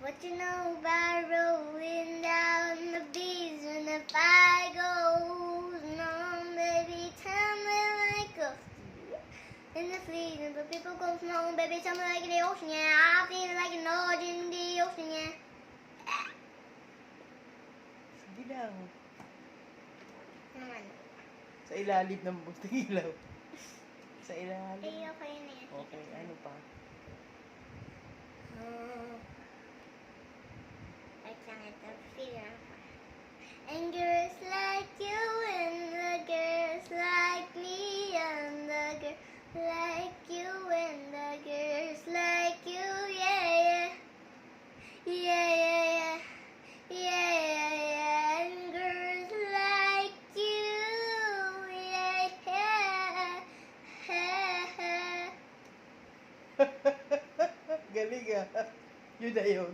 What you know about rolling down the beach when the fire goes on, baby, tell me like a in the fleet and the people go snow, baby, tell me like the ocean, yeah, I feel like an old in the ocean, yeah. Sige daw. Naman. Sa ilalim ng buting ilaw. Sa ilalim. Ay, okay na yan. Okay, ano pa? Wait lang, ito, figure out. And girls like you and the girls like me and the girls like you and the girls like you, yeah, yeah. Yeah, yeah, yeah. Yeah, yeah, yeah. And girls like you, yeah, yeah. Galing ah. Yun na yun.